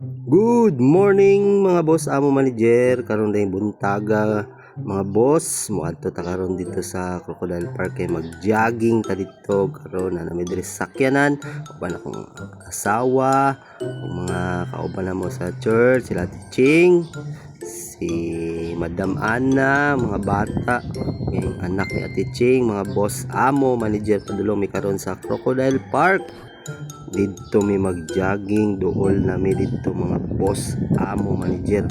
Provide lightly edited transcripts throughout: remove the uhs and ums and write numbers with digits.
Good morning mga boss, amo manager. Karon day buntaga mga boss, moadto ta karon dito sa Crocodile Park kay mag-jogging ta dito karon na may diri sakyanan uban akong asawa, mga kauban namo sa church, sila Tiching, si Madam Ana, mga bata, yung anak ni Ate Ching, mga boss amo manager padulong mi karon sa Crocodile Park. Dito may mag-jogging dool na may dito mga boss amo manager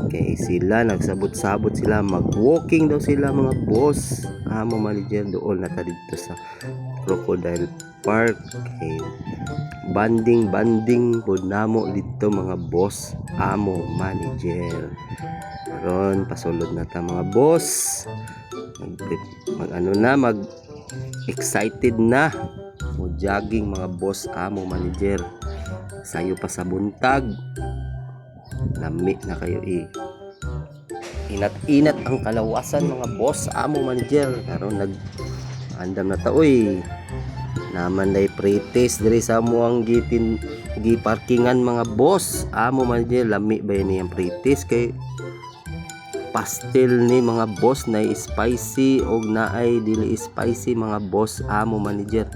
kay sila nagsabot-sabot sila mag-walking daw sila mga boss amo manager dool na ta dito sa Crocodile Park kay banding pod namo dito mga boss amo manager. Karon pasulod na ta mga boss, mag excited na mo jogging mga boss amo manager. Sayo pa sa buntag, lami na kayo inat-inat ang kalawasan mga boss amo manager. Karon andam na ta oy, naman day pre-test diri sa amuang parkingan mga boss amo manager. Lami ba ni ang pre-test kay pastel ni mga boss na spicy og naay dili spicy mga boss amo manager.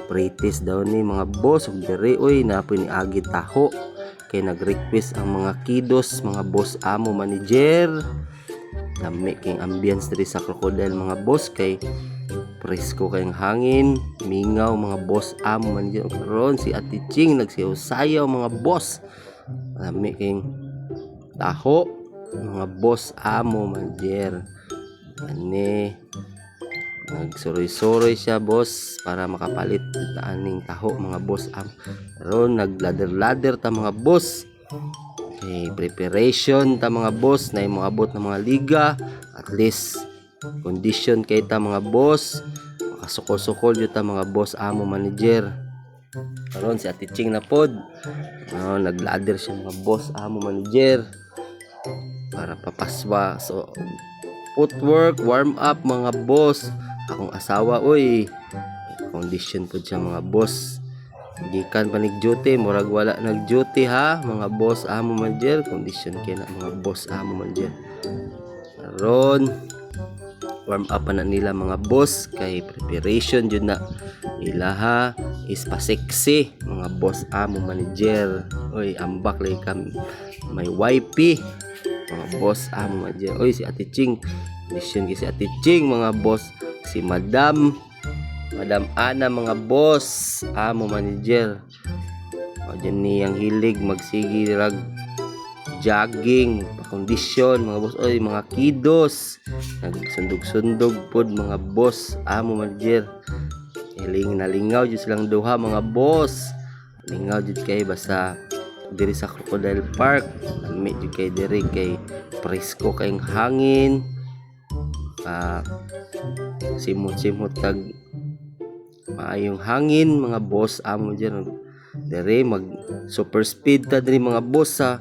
Pre-test daw ni mga boss og diri oy napoy ni agi taho kay nag-request ang mga kidos mga boss amo manager. Lami king ambience diri sa Crocodile mga boss kay presko kayong hangin, mingaw mga boss amo manager. Karon si Ate Ching nagsayaw mga boss, lami king taho mga boss amo manager. Ani nagsuroy-suroy siya boss para makapalit aning taho mga boss ron naglader-lader ta mga boss kay preparation ta mga boss na moabot ng mga liga, at least condition kay ta mga boss, makasukol-sukol jud ta mga boss amo manager. Karon si Ate Ching na pod naglader siya mga boss amo manager para papaswa. So footwork, warm up mga boss. Akong asawa oy condition po siya mga boss, gikan pa nag-duty murag wala nag-duty ha mga boss amo manager. Condition kay na mga boss amo manager. Karon warm up pa na nila mga boss kay preparation jud na nila ha, is pa sexy mga boss amo manager. Oy ambak lay kam may wifey mga boss amo manager. Oy si Ate Ching, mission kay si Ate Ching mga boss, si Madam Ana mga boss amo manager. O dyan niyang hilig magsigi rag jogging kondisyon mga boss. Oy mga kidos nagsundog-sundog pod mga boss amo manager. Hiling nalingaw jud silang duha mga boss, lingaw jud kay basta diri sa Crocodile Park. Lami jud kay diri kay presko kayong hangin, simot-simot tag maayong hangin mga boss amo dyan. Dere mag super speed ta diri mga boss sa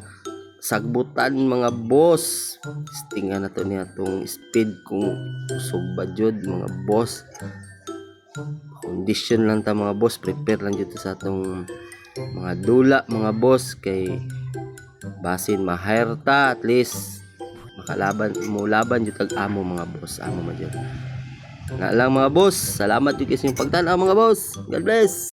sagbutan mga boss. Tinga na to niya tong speed kung subad jud mga boss. Condition lang ta mga boss, prepare lang jud sa atong mga dula mga boss kay basin ma-hire ta, at least mulaban jud tag amo mga boss amo man jud na lang mga boss. Salamat jud kasi yung pagtan-aw mga boss. God bless.